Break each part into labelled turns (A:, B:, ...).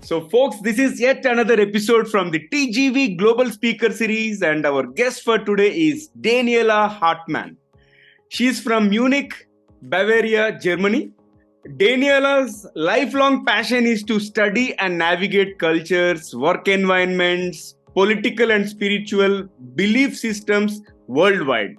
A: So, folks, this is yet another episode from the TGV Global Speaker Series, and our guest for today is Daniela Hartmann. She's from Munich, Bavaria, Germany. Daniela's lifelong passion is to study and navigate cultures, work environments, political and spiritual belief systems worldwide.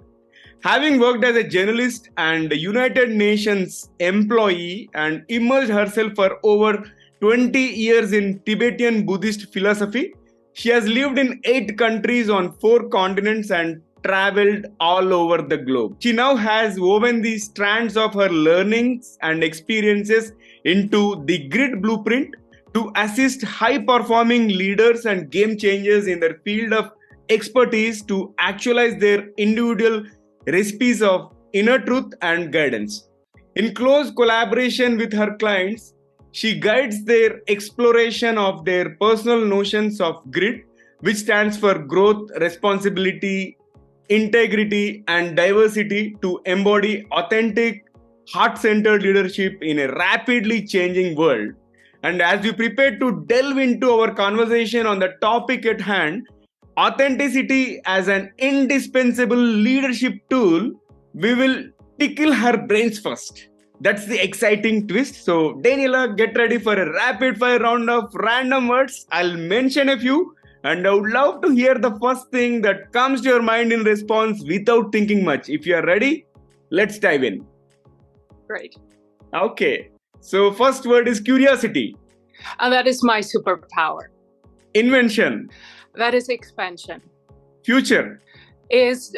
A: Having worked as a journalist and United Nations employee and immersed herself for over 20 years in Tibetan Buddhist philosophy, she has lived in 8 countries on 4 continents and traveled all over the globe. She now has woven the strands of her learnings and experiences into the grid blueprint to assist high-performing leaders and game changers in their field of expertise to actualize their individual recipes of inner truth and guidance. In close collaboration with her clients, she guides their exploration of their personal notions of grit, which stands for growth, responsibility, integrity, and diversity, to embody authentic, heart-centered leadership in a rapidly changing world. And as we prepare to delve into our conversation on the topic at hand, authenticity as an indispensable leadership tool, we will tickle her brains first. That's the exciting twist. So, Daniela, get ready for a rapid fire round of random words. I'll mention a few, and I would love to hear the first thing that comes to your mind in response without thinking much. If you are ready, let's dive in.
B: Great.
A: Okay. So, first word is curiosity.
B: And that is my superpower.
A: Invention.
B: That is expansion.
A: Future.
B: Is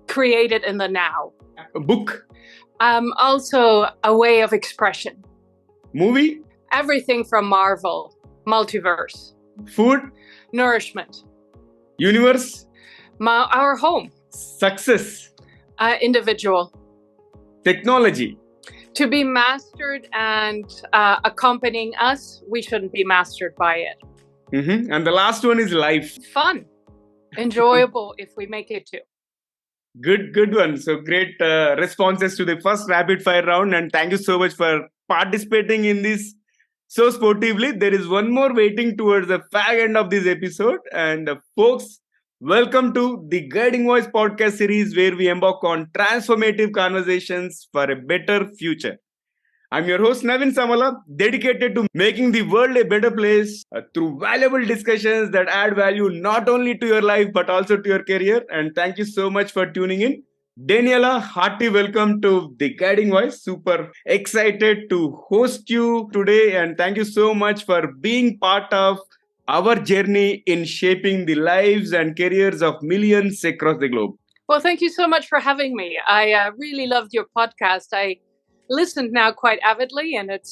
B: created in the now.
A: Book.
B: Also a way of expression.
A: Movie.
B: Everything from Marvel, multiverse.
A: Food.
B: Nourishment.
A: Universe.
B: Our home.
A: Success.
B: Individual.
A: Technology.
B: To be mastered and accompanying us, we shouldn't be mastered by it.
A: And the last one is life.
B: Fun. Enjoyable if we make it to.
A: Good one. So great responses to the first rapid fire round, and thank you so much for participating in this so sportively. There is one more waiting towards the fag end of this episode, and folks, welcome to the Guiding Voice podcast series, where we embark on transformative conversations for a better future. I'm your host, Naveen Samala, dedicated to making the world a better place through valuable discussions that add value not only to your life but also to your career. And thank you so much for tuning in. Daniela, hearty welcome to the Guiding Voice. Super excited to host you today. And thank you so much for being part of our journey in shaping the lives and careers of millions across the globe.
B: Well, thank you so much for having me. I really loved your podcast. I listened now quite avidly, and it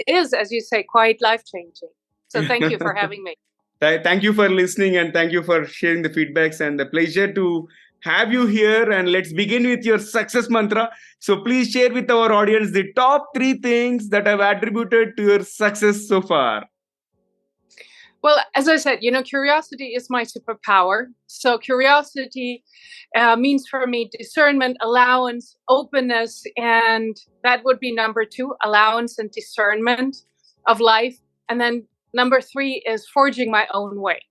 B: is, as you say, quite life-changing. So thank you for having me.
A: Thank you for listening, and thank you for sharing the feedbacks, and the pleasure to have you here. And let's begin with your success mantra. So please share with our audience the top 3 things that have attributed to your success so far.
B: Well, as I said, curiosity is my superpower. So curiosity means for me discernment, allowance, openness, and that would be number 2, allowance and discernment of life. And then number 3 is forging my own way.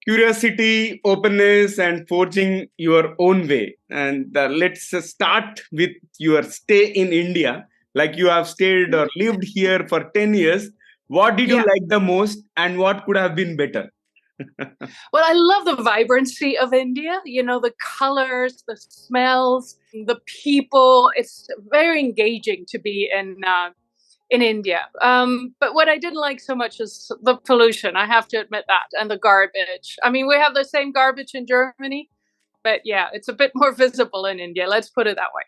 A: Curiosity, openness, and forging your own way. And let's start with your stay in India. Like you have stayed or lived here for 10 years. What did you like the most, and what could have been better?
B: Well, I love the vibrancy of India, the colors, the smells, the people. It's very engaging to be in India. But what I didn't like so much is the pollution. I have to admit that. And the garbage. I mean, we have the same garbage in Germany, but it's a bit more visible in India. Let's put it that way.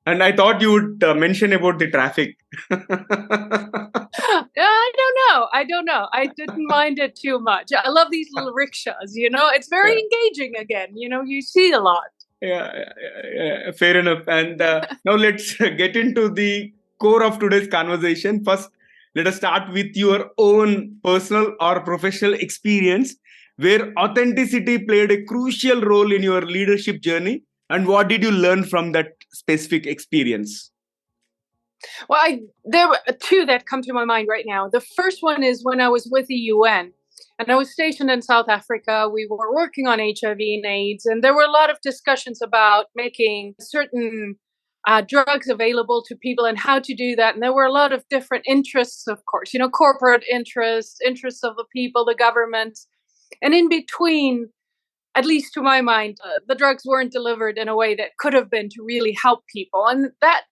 A: And I thought you would mention about the traffic.
B: I don't know. I didn't mind it too much. I love these little rickshaws, it's very engaging again. You see a lot.
A: Yeah. Fair enough. And now let's get into the core of today's conversation. First, let us start with your own personal or professional experience where authenticity played a crucial role in your leadership journey. And what did you learn from that specific experience?
B: Well, there were two that come to my mind right now. The first one is when I was with the UN and I was stationed in South Africa. We were working on HIV and AIDS, and there were a lot of discussions about making certain drugs available to people and how to do that. And there were a lot of different interests, of course, corporate interests, interests of the people, the government. And in between, at least to my mind, the drugs weren't delivered in a way that could have been to really help people. And that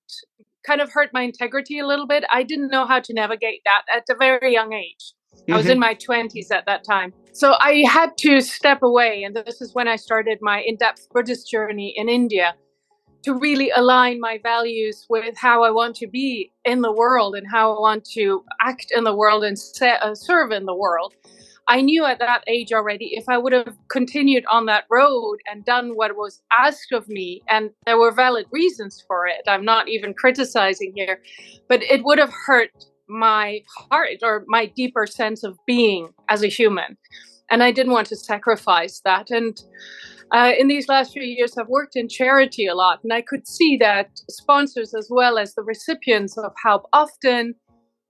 B: kind of hurt my integrity a little bit. I didn't know how to navigate that at a very young age. I was in my 20s at that time. So I had to step away. And this is when I started my in-depth Buddhist journey in India to really align my values with how I want to be in the world and how I want to act in the world and serve in the world. I knew at that age already, if I would have continued on that road and done what was asked of me, and there were valid reasons for it, I'm not even criticizing here, but it would have hurt my heart or my deeper sense of being as a human. And I didn't want to sacrifice that. And in these last few years, I've worked in charity a lot, and I could see that sponsors as well as the recipients of help often,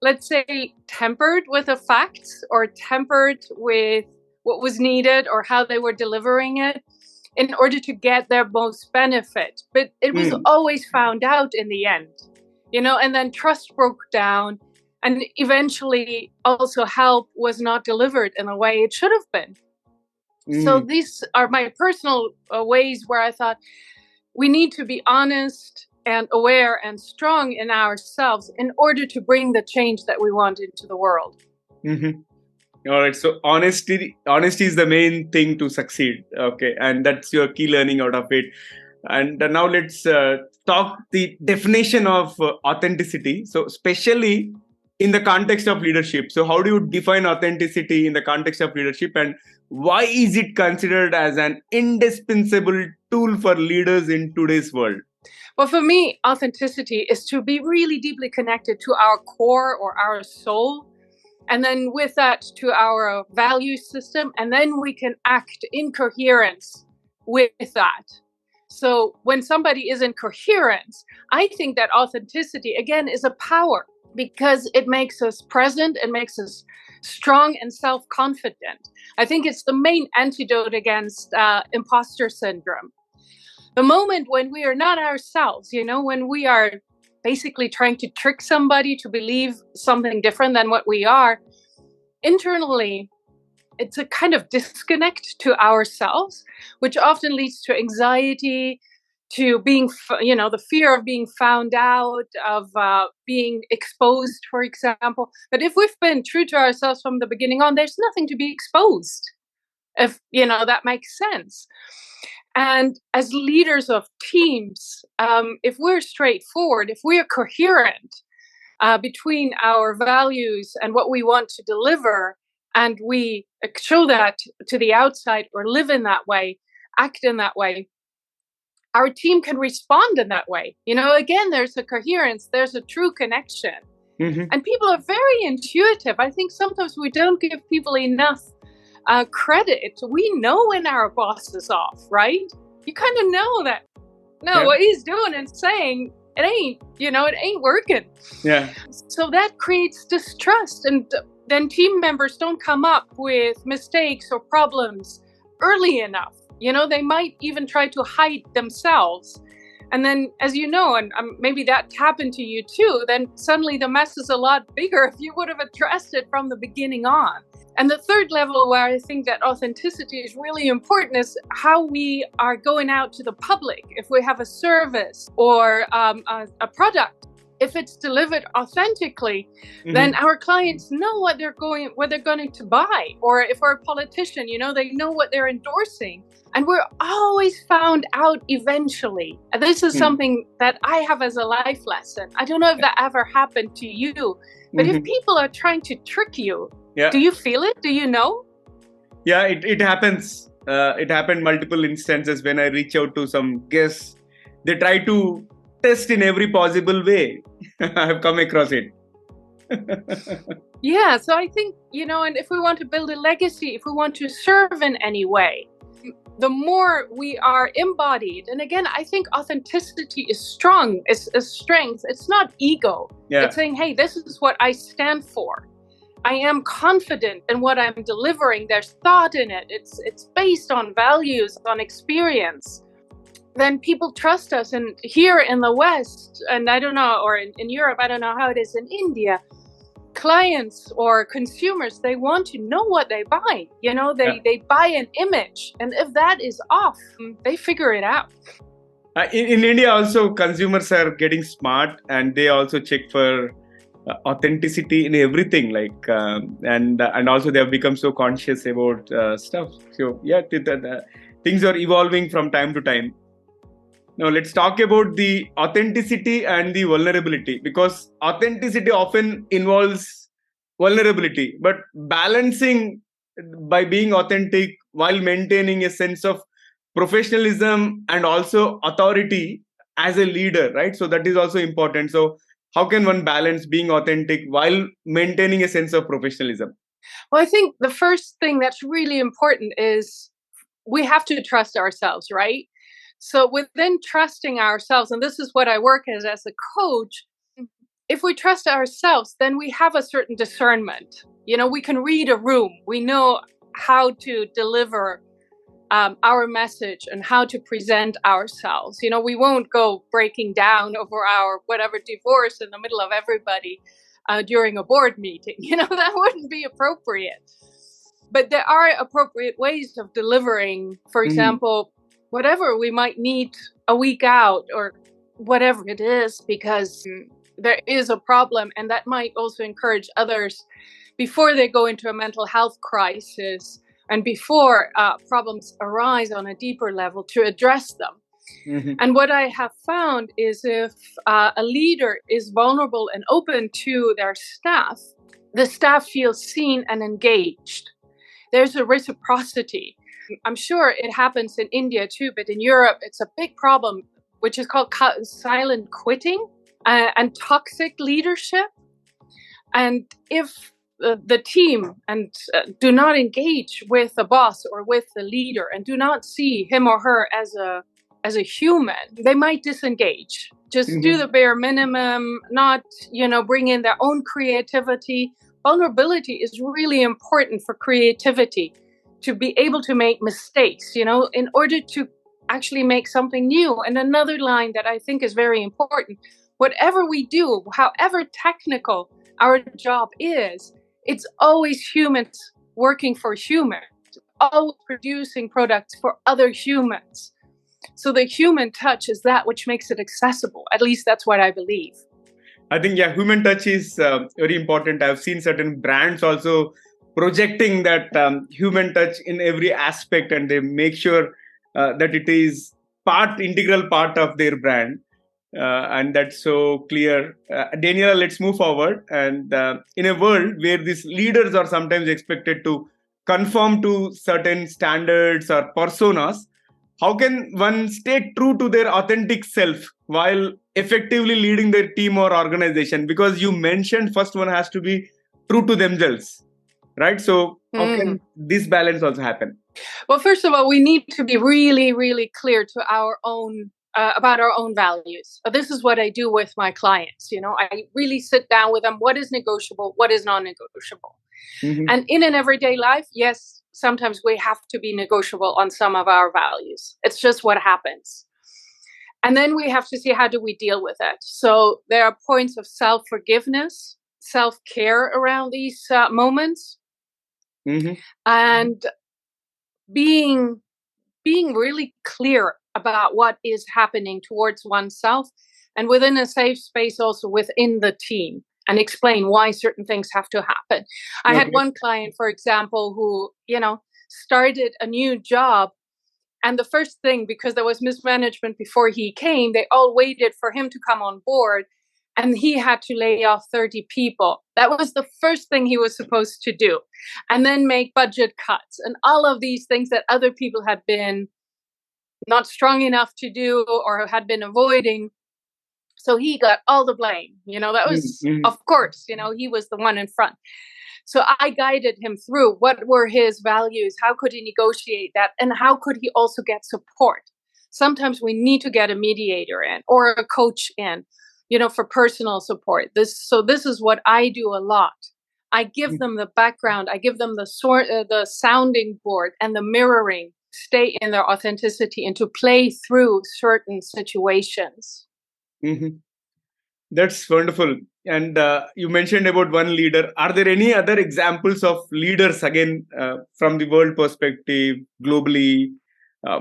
B: let's say, tempered with the facts or tempered with what was needed or how they were delivering it in order to get their most benefit. But it was always found out in the end, and then trust broke down. And eventually also help was not delivered in the way it should have been. So these are my personal ways where I thought we need to be honest and aware and strong in ourselves in order to bring the change that we want into the world.
A: All right. So honesty is the main thing to succeed. Okay. And that's your key learning out of it. And now let's talk the definition of authenticity. So especially in the context of leadership. So how do you define authenticity in the context of leadership, and why is it considered as an indispensable tool for leaders in today's world?
B: Well, for me, authenticity is to be really deeply connected to our core or our soul. And then with that, to our value system. And then we can act in coherence with that. So when somebody is in coherence, I think that authenticity, again, is a power because it makes us present and makes us strong and self-confident. I think it's the main antidote against imposter syndrome. The moment when we are not ourselves, when we are basically trying to trick somebody to believe something different than what we are, internally, it's a kind of disconnect to ourselves, which often leads to anxiety, to being, the fear of being found out, of being exposed, for example. But if we've been true to ourselves from the beginning on, there's nothing to be exposed, if, that makes sense. And as leaders of teams, if we're straightforward, if we're coherent between our values and what we want to deliver, and we show that to the outside or live in that way, act in that way, our team can respond in that way. Again, there's a coherence, there's a true connection. And people are very intuitive. I think sometimes we don't give people enough credit. We know when our boss is off, right? You kind of know that. What he's doing and saying, it ain't working.
A: Yeah.
B: So that creates distrust. And then team members don't come up with mistakes or problems early enough. They might even try to hide themselves. And then, as you know, and maybe that happened to you too, then suddenly the mess is a lot bigger if you would have addressed it from the beginning on. And the third level where I think that authenticity is really important is how we are going out to the public. If we have a service or a product, if it's delivered authentically, then our clients know what they're going to buy. Or if we're a politician, they know what they're endorsing. And we're always found out eventually. And this is something that I have as a life lesson. I don't know if that ever happened to you, but if people are trying to trick you, do you feel it? Do you know?
A: Yeah, it happens. It happened multiple instances when I reach out to some guests. They try to test in every possible way. I have come across it.
B: Yeah, so I think, and if we want to build a legacy, if we want to serve in any way, the more we are embodied, and again, I think authenticity is strong, it's a strength. It's not ego.
A: Yeah.
B: It's saying, hey, this is what I stand for. I am confident in what I'm delivering. There's thought in it. It's based on values, on experience. Then people trust us. And here in the West, and I don't know, or in Europe, I don't know how it is in India, clients or consumers, they want to know what they buy. They buy an image. And if that is off, they figure it out.
A: In India also, consumers are getting smart, and they also check for authenticity in everything, and also they have become so conscious about stuff. So yeah, things are evolving from time to time. Now let's talk about the authenticity and the vulnerability, because authenticity often involves vulnerability, but balancing by being authentic while maintaining a sense of professionalism and also authority as a leader, right? So that is also important. So how can one balance being authentic while maintaining a sense of professionalism?
B: Well, I think the first thing that's really important is we have to trust ourselves, right? So within trusting ourselves, and this is what I work as a coach, if we trust ourselves, then we have a certain discernment. We can read a room. We know how to deliver our message and how to present ourselves. We won't go breaking down over our whatever divorce in the middle of everybody during a board meeting. That wouldn't be appropriate. But there are appropriate ways of delivering, for example, whatever we might need a week out or whatever it is, because there is a problem, and that might also encourage others before they go into a mental health crisis and before problems arise on a deeper level to address them. Mm-hmm. And what I have found is if a leader is vulnerable and open to their staff, the staff feels seen and engaged. There's a reciprocity. I'm sure it happens in India too, but in Europe, it's a big problem, which is called silent quitting and toxic leadership. And if the team and do not engage with the boss or with the leader and do not see him or her as a human, they might disengage. Just do the bare minimum, not bring in their own creativity. Vulnerability is really important for creativity, to be able to make mistakes, in order to actually make something new. And another line that I think is very important: whatever we do, however technical our job is, it's always humans working for humans, always producing products for other humans. So the human touch is that which makes it accessible. At least that's what I believe.
A: I think, human touch is very important. I've seen certain brands also projecting that human touch in every aspect, and they make sure that it is integral part of their brand. And that's so clear. Daniela, let's move forward. And in a world where these leaders are sometimes expected to conform to certain standards or personas, how can one stay true to their authentic self while effectively leading their team or organization? Because you mentioned first one has to be true to themselves, right? So how can this balance also happen?
B: Well, first of all, we need to be really, really clear to our own about our own values. This is what I do with my clients. I really sit down with them. What is negotiable? What is non-negotiable? Mm-hmm. And in an everyday life, yes, sometimes we have to be negotiable on some of our values. It's just what happens. And then we have to see, how do we deal with it? So there are points of self-forgiveness, self-care around these moments. Mm-hmm. And being really clear about what is happening towards oneself, and within a safe space also within the team, and explain why certain things have to happen. I had one client, for example, who, started a new job. And the first thing, because there was mismanagement before he came, they all waited for him to come on board. And he had to lay off 30 people. That was the first thing he was supposed to do. And then make budget cuts and all of these things that other people had been not strong enough to do or had been avoiding. So he got all the blame. That was, of course, he was the one in front. So I guided him through what were his values, how could he negotiate that, and how could he also get support. Sometimes we need to get a mediator in or a coach in, for personal support. This is what I do a lot. I give them the background, I give them the sounding board and the mirroring, stay in their authenticity and to play through certain situations.
A: Mm-hmm. That's wonderful. And you mentioned about one leader. Are there any other examples of leaders, again, from the world perspective, globally?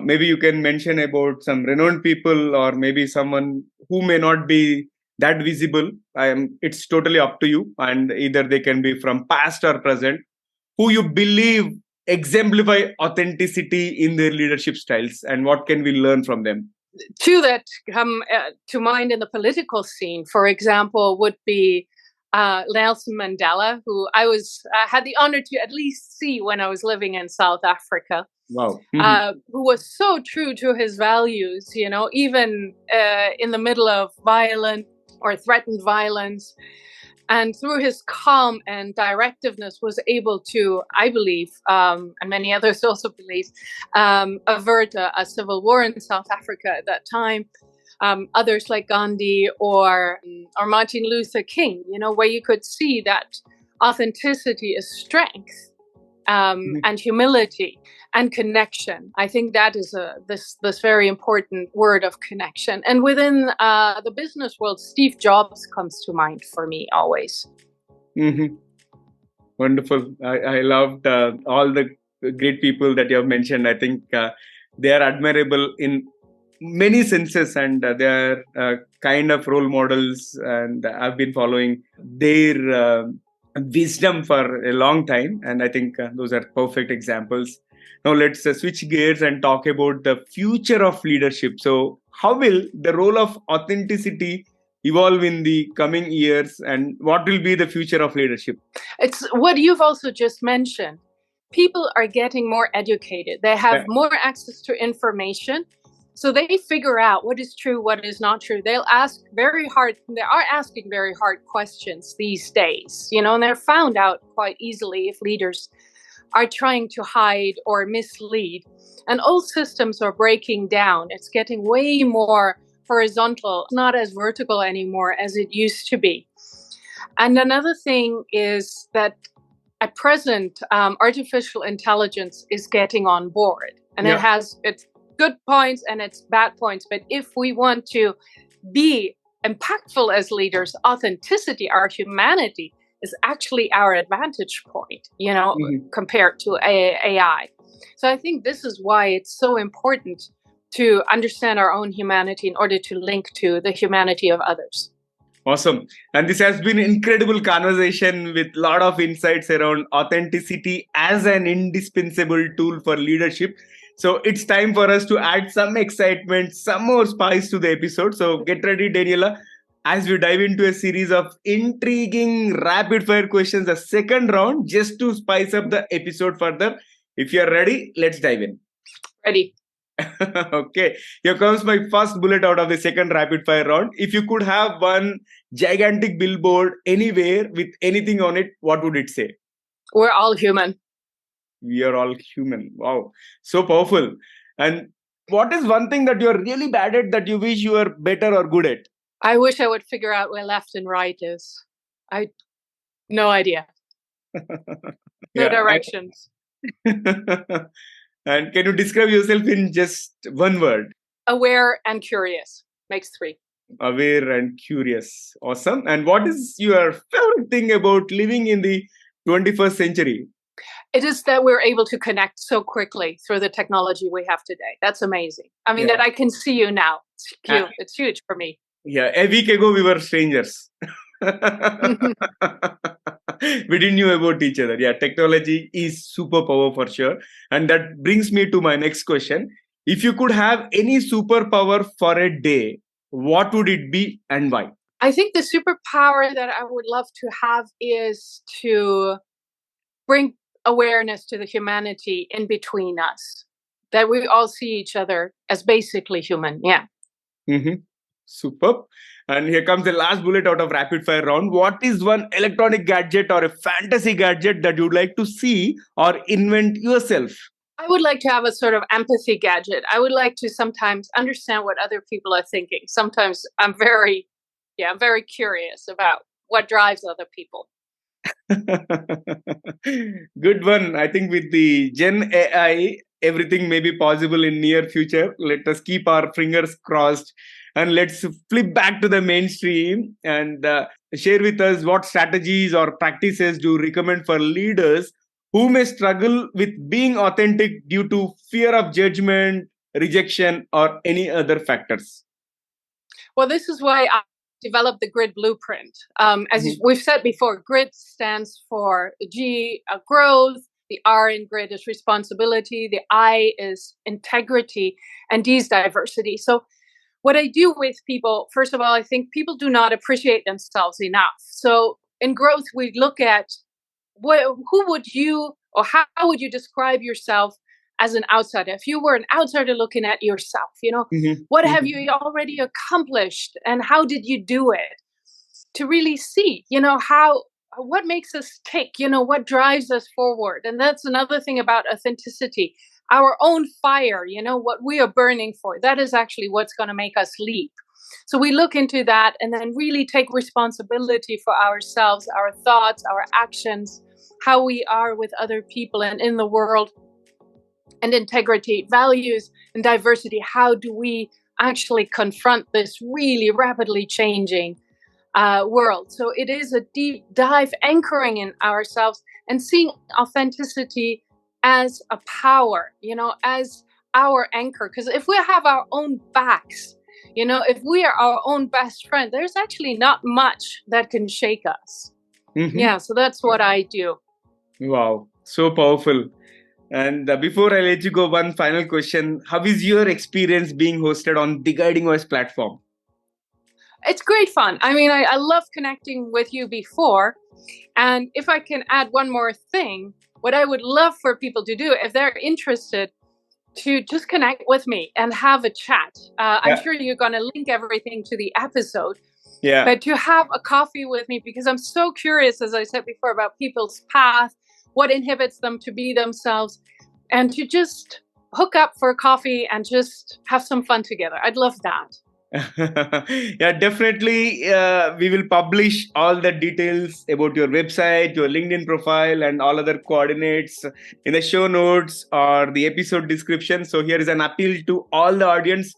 A: Maybe you can mention about some renowned people or maybe someone who may not be that visible. It's totally up to you. And either they can be from past or present, who you believe exemplify authenticity in their leadership styles, and what can we learn from them?
B: Two that come to mind in the political scene, for example, would be Nelson Mandela, who I had the honor to at least see when I was living in South Africa.
A: Wow.
B: Who was so true to his values, even in the middle of violent or threatened violence. And through his calm and directiveness was able to, I believe, and many others also believe, avert a civil war in South Africa at that time. Others like Gandhi or Martin Luther King, where you could see that authenticity is strength and humility and connection. I think that is this very important word of connection. And within the business world, Steve Jobs comes to mind for me always.
A: Mm-hmm. Wonderful. I loved all the great people that you have mentioned. I think they are admirable in many senses, and they are kind of role models, and I've been following their wisdom for a long time, and I think those are perfect examples. Now let's switch gears and talk about the future of leadership. So how will the role of authenticity evolve in the coming years, and what will be the future of leadership?
B: It's what you've also just mentioned. People are getting more educated. They have more access to information. So they figure out what is true, what is not true. They are asking very hard questions these days, and they're found out quite easily if leaders are trying to hide or mislead. And all systems are breaking down. It's getting way more horizontal, not as vertical anymore as it used to be. And another thing is that at present, artificial intelligence is getting on board, and it has its good points and its bad points. But if we want to be impactful as leaders, authenticity, our humanity, is actually our advantage point, compared to AI. So I think this is why it's so important to understand our own humanity in order to link to the humanity of others.
A: Awesome. And this has been an incredible conversation with a lot of insights around authenticity as an indispensable tool for leadership. So it's time for us to add some excitement, some more spice to the episode. So get ready, Daniela, as we dive into a series of intriguing rapid fire questions, the second round, just to spice up the episode further. If you're ready, let's dive in.
B: Ready.
A: Okay, here comes my first bullet out of the second rapid fire round. If you could have one gigantic billboard anywhere with anything on it, what would it say?
B: We're all human.
A: We are all human. Wow, so powerful. And what is one thing that you're really bad at that you wish you were better or good at?
B: I wish I would figure out where left and right is. No idea. No directions.
A: And can you describe yourself in just one word?
B: Aware and curious. Makes 3.
A: Aware and curious. Awesome. And what is your favorite thing about living in the 21st century?
B: It is that we're able to connect so quickly through the technology we have today. That's amazing. I mean, that I can see you now. It's cute. It's huge for me.
A: Yeah, a week ago we were strangers. We didn't know about each other. Yeah, technology is superpower for sure. And that brings me to my next question. If you could have any superpower for a day, what would it be and why?
B: I think the superpower that I would love to have is to bring awareness to the humanity in between us, that we all see each other as basically human. Yeah.
A: Mm-hmm. Superb. And here comes the last bullet out of rapid fire round. What is one electronic gadget or a fantasy gadget that you'd like to see or invent yourself?
B: I would like to have a sort of empathy gadget. I would like to sometimes understand what other people are thinking. Sometimes I'm very curious about what drives other people.
A: Good one. I think with the Gen AI, everything may be possible in near future. Let us keep our fingers crossed and let's flip back to the mainstream and share with us what strategies or practices do you recommend for leaders who may struggle with being authentic due to fear of judgment, rejection, or any other factors.
B: Well, this is why I developed the GRID blueprint. As we've said before, GRID stands for G, growth. The R in GRID is responsibility. The I is integrity, and D is diversity. So what I do with people, first of all, I think people do not appreciate themselves enough. So in growth, we look at who would you, or how would you describe yourself as an outsider? If you were an outsider looking at yourself, what have you already accomplished and how did you do it? To really see, what makes us tick, what drives us forward. And that's another thing about authenticity. Our own fire, what we are burning for, that is actually what's going to make us leap. So we look into that and then really take responsibility for ourselves, our thoughts, our actions, how we are with other people and in the world. And integrity, values, and diversity. How do we actually confront this really rapidly changing world? So it is a deep dive, anchoring in ourselves and seeing authenticity as a power, as our anchor. Because if we have our own backs, if we are our own best friend, there's actually not much that can shake us. Yeah, so that's what I do.
A: Wow, so powerful. And before I let you go, one final question. How is your experience being hosted on the Guiding Voice platform?
B: It's great fun. I mean, I love connecting with you before. And if I can add one more thing, what I would love for people to do, if they're interested, to just connect with me and have a chat. I'm sure you're going to link everything to the episode.
A: Yeah.
B: But to have a coffee with me, because I'm so curious, as I said before, about people's path, what inhibits them to be themselves, and to just hook up for a coffee and just have some fun together. I'd love that.
A: Yeah, definitely. We will publish all the details about your website, your LinkedIn profile, and all other coordinates in the show notes or the episode description. So here is an appeal to all the audience.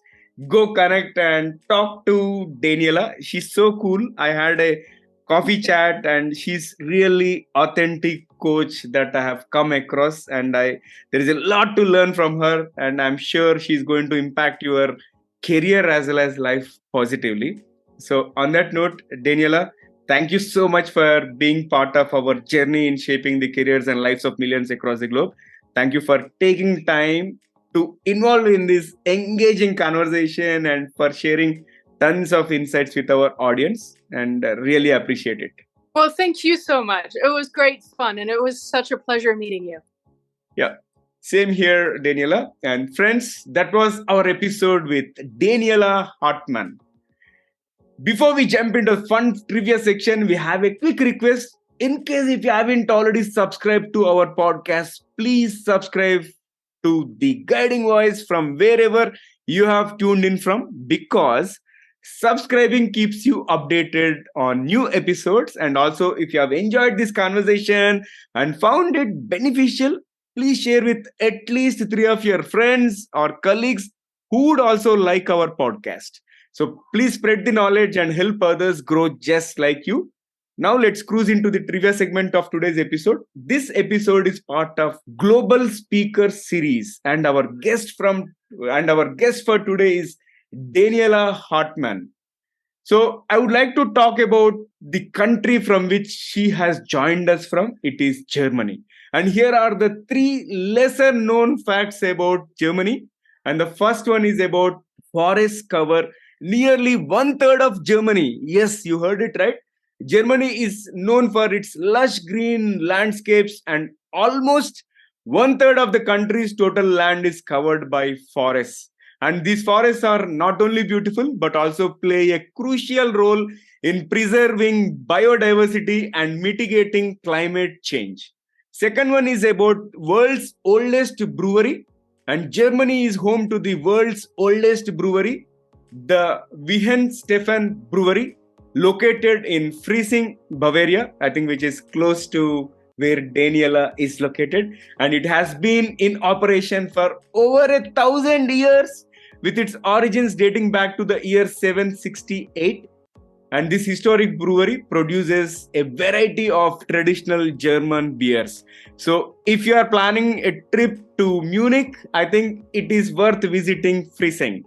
A: Go connect and talk to Daniela. She's so cool. I had a coffee chat and she's really authentic coach that I have come across, and there is a lot to learn from her, and I'm sure she's going to impact your career as well as life positively. So on that note, Daniela, thank you so much for being part of our journey in shaping the careers and lives of millions across the globe. Thank you for taking time to involve in this engaging conversation and for sharing tons of insights with our audience, and really appreciate it.
B: Well, thank you so much. It was great fun, and it was such a pleasure meeting you.
A: Yeah, same here, Daniela. And friends, that was our episode with Daniela Hartmann. Before we jump into the fun trivia section, we have a quick request. In case if you haven't already subscribed to our podcast, please subscribe to the Guiding Voice from wherever you have tuned in from, because subscribing keeps you updated on new episodes. And also, if you have enjoyed this conversation and found it beneficial, please share with at least 3 of your friends or colleagues who would also like our podcast. So please spread the knowledge and help others grow just like you. Now let's cruise into the trivia segment of today's episode. This episode is part of Global Speaker Series, and our guest for today is Daniela Hartmann. So I would like to talk about the country from which she has joined us from. It is Germany. And here are the 3 lesser known facts about Germany. And the first one is about forest cover. Nearly 1/3 of Germany. Yes, you heard it right. Germany is known for its lush green landscapes, and almost 1/3 of the country's total land is covered by forests. And these forests are not only beautiful, but also play a crucial role in preserving biodiversity and mitigating climate change. Second one is about world's oldest brewery, and Germany is home to the world's oldest brewery, the Stefan Brewery, located in Freising, Bavaria, I think, which is close to where Daniela is located. And it has been in operation for over 1,000 years, with its origins dating back to the year 768. And this historic brewery produces a variety of traditional German beers. So if you are planning a trip to Munich, I think it is worth visiting Freising.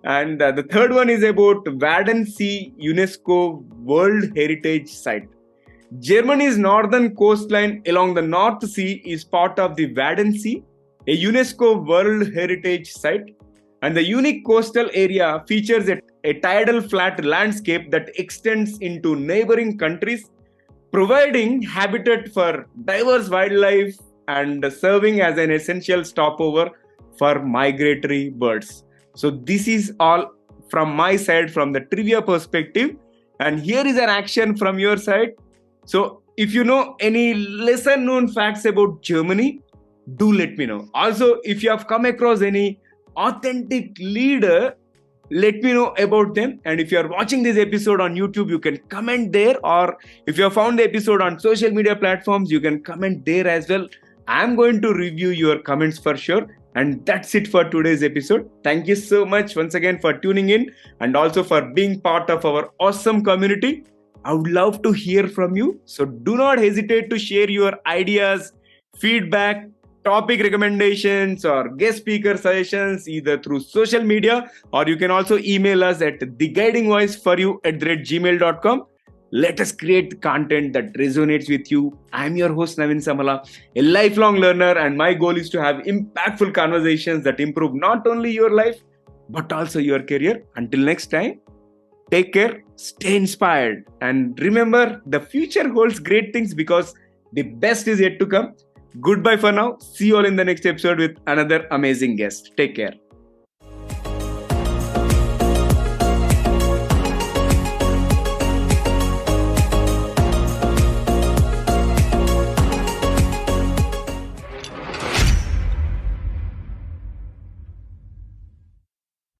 A: And the third one is about Wadden UNESCO World Heritage Site. Germany's northern coastline along the North Sea is part of the Wadden Sea, a UNESCO World Heritage Site. And the unique coastal area features a tidal flat landscape that extends into neighboring countries, providing habitat for diverse wildlife and serving as an essential stopover for migratory birds. So this is all from my side from the trivia perspective. And here is an action from your side. So if you know any lesser known facts about Germany, do let me know. Also, if you have come across any authentic leader, let me know about them. And if you are watching this episode on YouTube, you can comment there. Or if you have found the episode on social media platforms, you can comment there as well. I'm going to review your comments for sure. And that's it for today's episode. Thank you so much once again for tuning in and also for being part of our awesome community. I would love to hear from you. So do not hesitate to share your ideas, feedback, topic recommendations, or guest speaker suggestions either through social media, or you can also email us at theguidingvoiceforyou@gmail.com. Let us create content that resonates with you. I'm your host, Naveen Samala, a lifelong learner, and my goal is to have impactful conversations that improve not only your life, but also your career. Until next time, take care, stay inspired, and remember, the future holds great things because the best is yet to come. Goodbye for now. See you all in the next episode with another amazing guest. Take care.